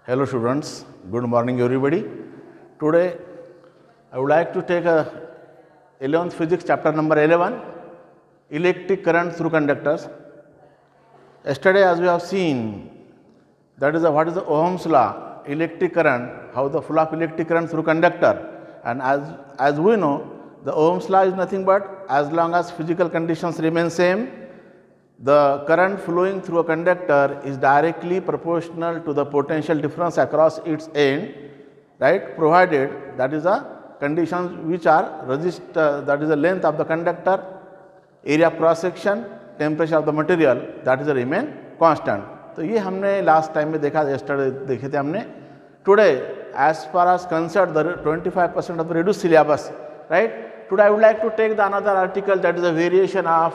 Hello students, good morning everybody. Today I would like to take a 11th physics chapter number 11, electric current through conductors. Yesterday as we have seen, that is what is the Ohm's law, electric current, how the flow of electric current through conductor, and as we know, the Ohm's law is nothing but as long as physical conditions remain same, the current flowing through a conductor is directly proportional to the potential difference across its end, right, provided that is the conditions which are that is the length of the conductor, area of cross section, temperature of the material, that is remain constant. तो ये हमने last time में देखा, yesterday देखे थे हमने. Today as far as concerned the 25% of the reduced syllabus, right, today I would like to take the another article, that is a variation of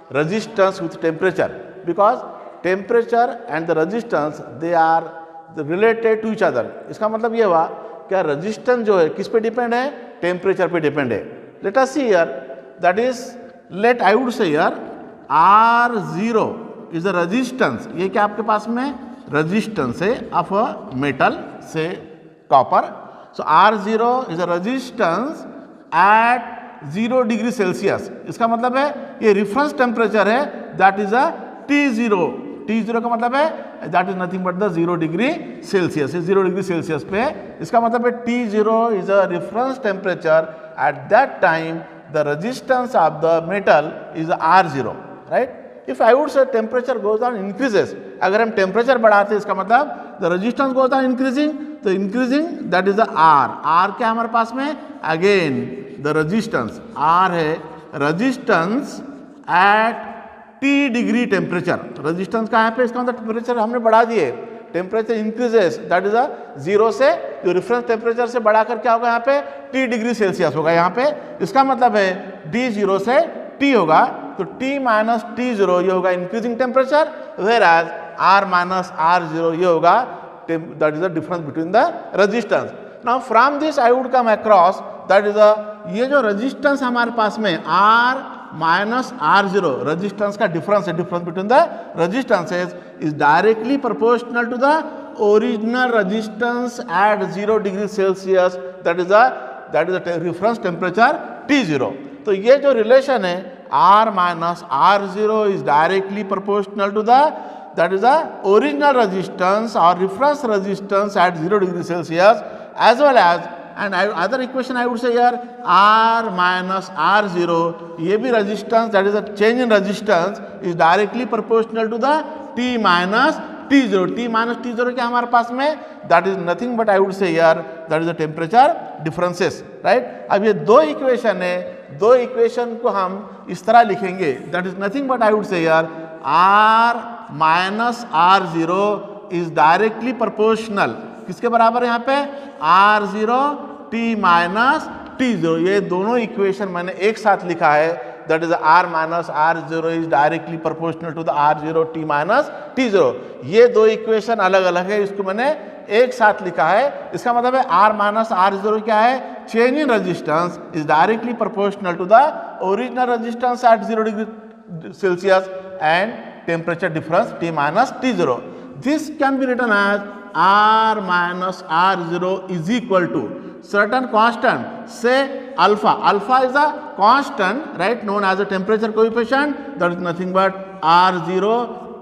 resistance with temperature, because temperature and the resistance they are related to each other. इसका मतलब ये हुआ क्या resistance जो है किस पे depend है, टेम्परेचर पे डिपेंड है. Let us see here, that is let I would say here R0 is the resistance. ये क्या आपके पास में resistance है of a metal say copper. So R0 is the resistance at 0 degree Celsius. इसका मतलब है ये रिफरेंस टेम्परेचर है, that is a T0. T0 का मतलब है that is nothing but the 0 degree Celsius. 0 degree Celsius पे इसका मतलब है T0 is a reference temperature. At that time the resistance of the metal is R0, right. If I would say temperature goes down increases, अगर हम temperature बढ़ाते हैं इसका मतलब the resistance goes down increasing, तो increasing that is the R क्या हमारे पास में, अगेन द रेजिस्टेंस R है, resistance at T degree temperature. Resistance कहाँ पे, इसका मतलब टेम्परेचर हमने बढ़ा दिए, टेम्परेचर इंक्रीजेस, दैट इज अ 0 से जो रेफरेंस टेम्परेचर से बढ़ाकर क्या होगा यहाँ पे T डिग्री सेल्सियस होगा यहाँ पे. इसका मतलब है D0 से T होगा, तो T माइनस T0 ये होगा increasing temperature, whereas R minus R0 ये होगा that is the difference between the resistance. Now from this I would come across that is ये जो रेजिस्टेंस हमारे पास में R माइनस R0 रेजिस्टेंस का डिफरेंस है, difference between the resistances is directly proportional to the original resistance at 0 degree Celsius, that is the reference temperature T0. तो ये जो रिलेशन है R minus R0 is directly proportional to the that is the original resistance or reference resistance at 0 degree Celsius, as well as and other equation I would say here R minus R0 ये भी resistance, that is the change in resistance is directly proportional to the T minus T0. T minus T0 क्या हमारे पास में, that is nothing but I would say here that is the temperature differences, right. अब ये दो equation है, दो equation को हम इस तरह लिखेंगे, that is nothing but I would say here R minus R0 is directly proportional किसके बराबर है यहाँ पे, R0 T माइनस T0. ये दोनों इक्वेशन मैंने एक साथ लिखा है, that is R minus R0 is directly proportional to the R0 T minus T0. ये दो इक्वेशन अलग अलग है, इसको मैंने एक साथ लिखा है. इसका मतलब है R माइनस R0 क्या है, change in resistance is directly proportional to the original resistance at 0 degree Celsius and temperature difference T minus T0. This can be written as R minus R0 is equal to certain constant, say alpha. Alpha is a constant, right, known as a temperature coefficient, that is nothing but R0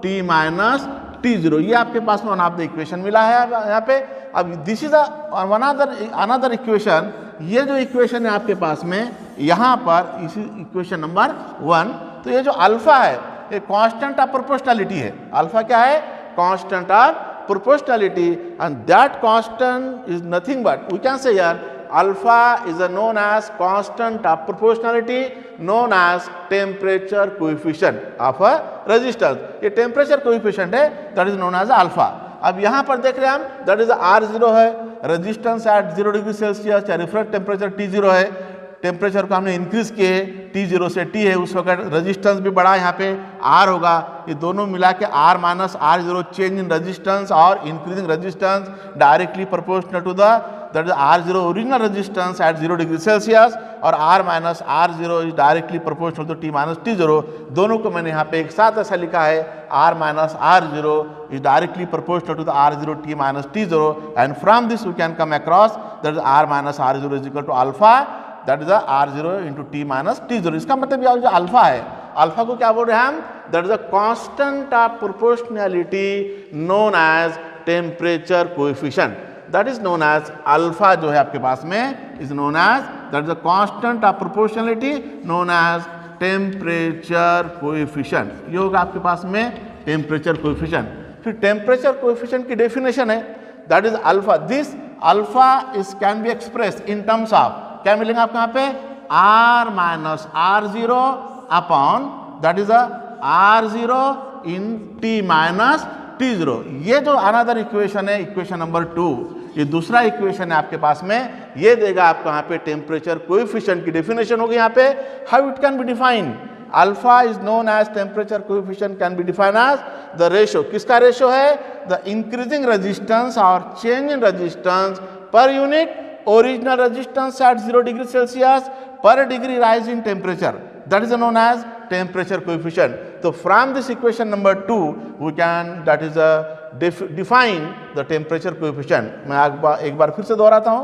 T minus T0. ये आपके पास में आपको equation मिला है यहाँ पे. अब दिस इज अनदर इक्वेशन. ये जो इक्वेशन है आपके पास में यहाँ पर इसी इक्वेशन नंबर 1, तो ये जो अल्फा है ये कांस्टेंट ऑफ प्रोपोर्शनलिटी है. अल्फा क्या है, constant of proportionality, and that constant is nothing but we can say here alpha is known as constant of proportionality, known as temperature coefficient of a resistance. ये temperature coefficient है, that is known as alpha. अब यहाँ पर देख रहे हैं हम, that is R0 है, रेजिस्टेंस एट 0 डिग्री सेल्सियस या रिफरेंस टेम्परेचर T0 है. टेम्परेचर को हमने इंक्रीज किए, T0 से T है, उस वक्त रेजिस्टेंस भी बढ़ा, यहाँ पे R होगा. ये दोनों मिला के R minus R0 change in resistance और increasing resistance directly proportional to the that is R0 original resistance at 0 degree Celsius, और R minus R0 is directly proportional to T minus T0। दोनों को मैंने यहाँ पे एक साथ ऐसा लिखा है, R minus R0 is directly proportional to the R0 T minus T0, and from this we can come across that is R minus R0 is equal to alpha, that is R0 into T minus T0। इसका मतलब यह जो alpha है, alpha को क्या बोल रहे हैं हम, that is a constant of proportionality known as temperature coefficient, that is known as alpha जो है आपके पास में is known as, that is a constant of proportionality known as temperature coefficient. ये होगा आपके पास में टेम्परेचर कोएफिशिएंट। फिर टेम्परेचर कोएफिशिएंट की डेफिनेशन है, that is alpha, this alpha is can be express in terms of, क्या मिलेगा आपको यहाँ पे, R minus R0 upon that is R0 in T minus T0। ये जो अनदर इक्वेशन है, इक्वेशन नंबर 2, ये दूसरा इक्वेशन है आपके पास में, ये देगा आपको यहाँ पे टेम्परेचर कोएफिशिएंट की डेफिनेशन होगी यहाँ पे, how it can be define, alpha is known as temperature coefficient can be define as the ratio, किसका रेशियो है, द इंक्रीजिंग रेजिस्टेंस और change in resistance per unit original resistance at 0 degree Celsius per degree rise in temperature, that is known as temperature coefficient. So from this equation number 2 we can, that is define the temperature coefficient. मैं एक बार फिर से दोहराता हूँ,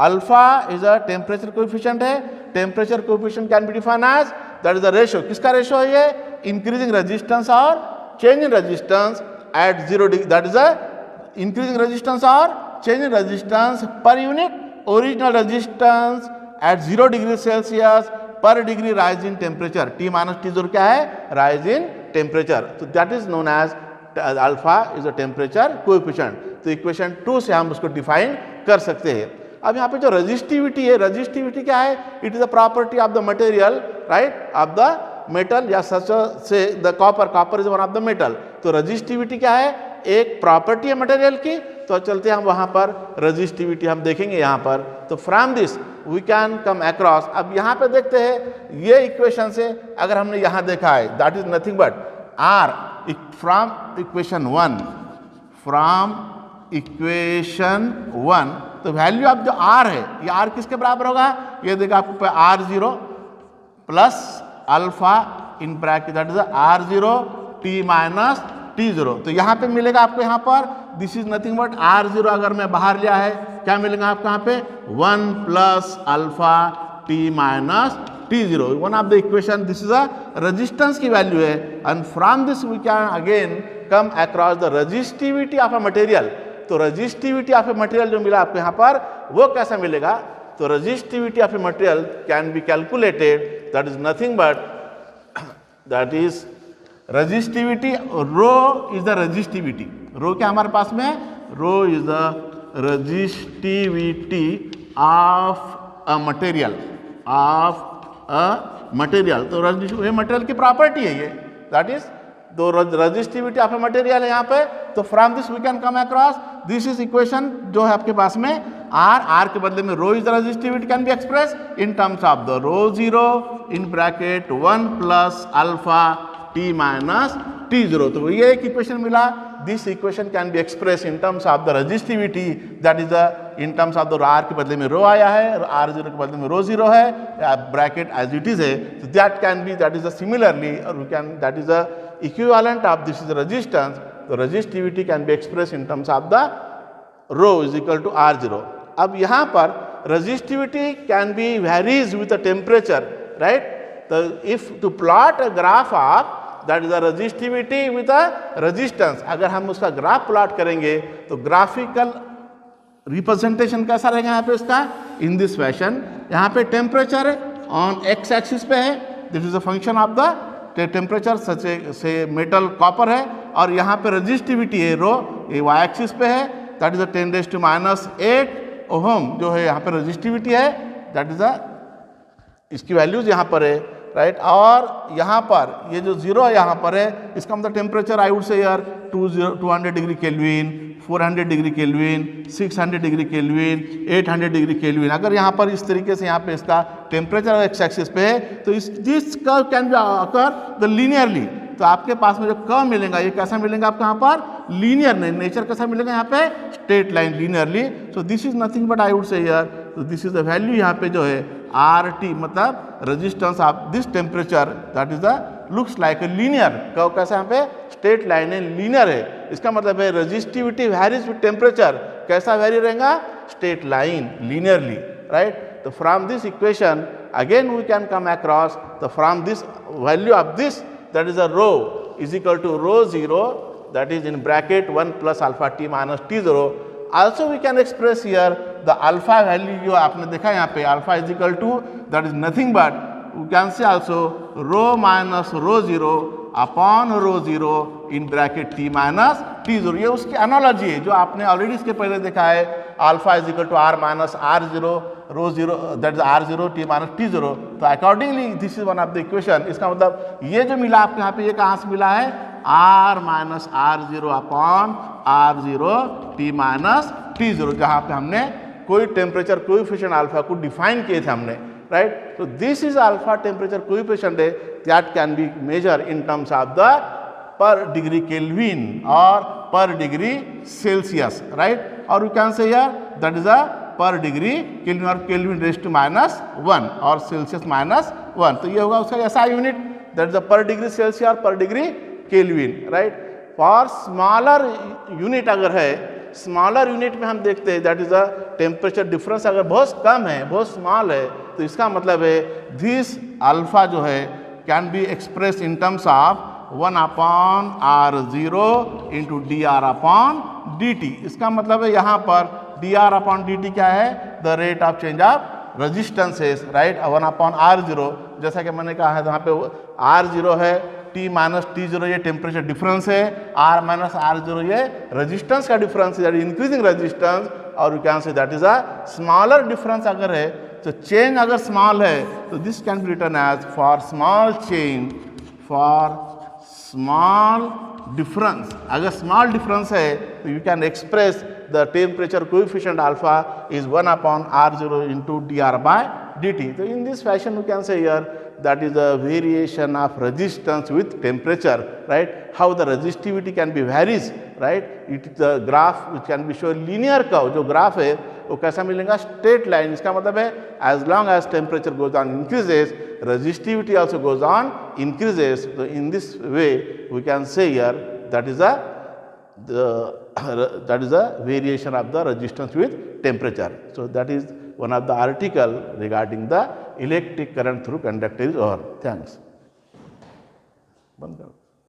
alpha is a temperature coefficient है, temperature coefficient can be define as, that is the ratio, किसका ratio है ये, इंक्रीजिंग रेजिस्टेंस और change in resistance at 0 degree, that is a increasing resistance और change in resistance per unit original resistance at 0 degree Celsius per degree rise in temperature, T minus T0 क्या है, rise in temperature, तो that is known as alpha is a temperature coefficient. तो equation 2 से हम उसको define कर सकते हैं। अब यहाँ पे जो रेजिस्टिविटी है, रेजिस्टिविटी क्या है, it is a property of the material, right, of the metal, या सच से the copper, copper is one of the metal. तो रेजिस्टिविटी क्या है, एक प्रॉपर्टी है मटेरियल की। तो चलते हैं हम वहाँ पर, रेजिस्टिविटी हम देखेंगे यहाँ पर। तो from this we can come across, अब यहाँ पे देखते हैं ये इक्वेशन से, अगर हमने यहाँ देखा है that is nothing but R from equation 1, from equation 1, तो वैल्यू ऑफ जो R है, ये R किसके बराबर होगा, ये देखा आपको R0 plus alpha in bracket, that is R0 T minus T0। तो यहाँ पे मिलेगा आपको, यहाँ पर this is nothing but R0 अगर मैं बाहर लिया है, क्या मिलेगा आपको यहाँ पे, 1 plus alpha T minus T0, one of the equation, this is a resistance की वैल्यू है, and from this we can again come across the resistivity of a material. तो रेजिस्टिविटी ऑफ ए मटेरियल जो मिला आपको यहाँ पर, वो कैसा मिलेगा, तो resistivity of a material can be calculated, that is nothing but, that is resistivity, rho is the resistivity, rho क्या हमारे पास में, rho is the resistivity of a material, of a material. तो ये मटेरियल की प्रॉपर्टी है ये, that is दो रेजिस्टिविटी ऑफ ए मटेरियल है यहाँ पे। तो from this we can come across, this is equation जो है आपके पास में, आर के बदले में rho is the resistivity can be express in terms of the rho 0 in bracket 1 plus alpha T minus T0। तो ये एक इक्वेशन मिला, this equation can be express in terms of the resistivity, that is the in terms of the R के बदले में रो आया है, R0 के बदले में रो 0 है, ब्रैकेट एज इट इज है, तो that can be, that is the similarly, और we can, that is the equivalent of this is the resistance, the resistivity can be expressed in terms of the rho is equal to R0। अब यहाँ पर resistivity can be varies with the temperature, right? So if to plot a graph of that is the resistivity with a resistance, अगर हम उसका graph plot करेंगे तो graphical representation कैसा रहेगा यहाँ पे इसका, इन दिस फैशन, यहाँ पे टेम्परेचर ऑन x एक्सिस पे है, this is a function of the temperature, such से मेटल कॉपर है, और यहाँ पे रेजिस्टिविटी है रो, ये y एक्सिस पे है, दैट इज 10⁻⁸ ओहम जो है यहाँ पे रेजिस्टिविटी है, दैट इज इसकी वैल्यूज यहाँ पर है, राइट। और यहाँ पर ये जो 0 यहाँ पर है, इसका मतलब टेम्परेचर आई वुड से यार 200 degree kelvin, 400 degree kelvin, 600 degree kelvin, 800 degree kelvin. अगर यहाँ पर इस तरीके से यहाँ पे इसका टेम्परेचर एक्स एक्सिस पे है, तो इस this curve can be occur the linearly, तो आपके पास में जो कर्व मिलेगा ये कैसा मिलेगा आपको यहाँ पर लीनियर नेचर कैसा मिलेगा यहाँ पे straight line linearly. So this is nothing but I would say here, तो दिस इज द वैल्यू यहाँ पे जो है RT मतलब resistance of this temperature that is the looks like a linear curve. कैसा यहाँ पे स्ट्रेट लाइन है लीनियर है. इसका मतलब है रेजिस्टिविटी वैरीज विथ टेम्परेचर. कैसा वैरी रहेगा स्ट्रेट लाइन लीनियरली राइट. तो from this equation again we can come across the from this value of this that is a rho is equal to rho 0 that is in bracket 1 plus alpha t minus t0. Also we can express here the alpha value जो आपने देखा यहाँ पे alpha is equal to that is nothing but we can say also rho minus rho 0 upon rho 0 in bracket t minus t0. ये उसकी analogy है जो आपने ऑलरेडी इसके पहले देखा है. Alpha is equal to r minus r0 रो 0 that is r0 t minus t0. तो accordingly this is one of the equation. इसका मतलब ये जो मिला आपको यहाँ पे ये कहाँ से मिला है r minus r0 upon r0 t minus t0 जहाँ पे हमने कोई टेम्परेचर कोएफिशिएंट अल्फा को डिफाइन किए थे हमने राइट. तो this is alpha temperature coefficient है that can be measure in terms of the per degree kelvin और पर डिग्री सेल्सियस राइट. और we can say here that is a per degree kelvin और kelvin raise to -1 और Celsius -1. तो ये होगा उसका ऐसा unit that is a per degree Celsius और per degree kelvin right. For smaller unit अगर है स्मॉलर यूनिट में हम देखते हैं that is a temperature difference अगर बहुत कम है बहुत स्मॉल है तो इसका मतलब है दिस अल्फा जो है can be express in terms of 1 upon r0 into dr upon dt. इसका मतलब है यहाँ पर dr अपॉन dt क्या है the rate of change of resistances right. 1 upon r0 जैसा कि मैंने कहा है यहाँ पे r0 है t माइनस t0 ये टेम्परेचर डिफरेंस है. r माइनस r0 ये रेजिस्टेंस का डिफरेंस है इंक्रीजिंग रेजिस्टेंस. और you can say that is a smaller difference अगर है तो चेंज अगर स्मॉल है तो this can be written as for small change for small difference. अगर स्मॉल डिफरेंस है तो you can express the temperature coefficient alpha is 1 upon r0 into dr by dt. तो in this fashion you can say here that is the variation of resistance with temperature right. How the resistivity can be varies right. It is the graph which can be shown linear curve. जो graph है वो कैसा मिलेगा straight line. इसका मतलब है as long as temperature goes on increases resistivity also goes on increases. So in this way we can say here that is the variation of the resistance with temperature. So that is one of the article regarding the electric current through conductor is over. Thanks.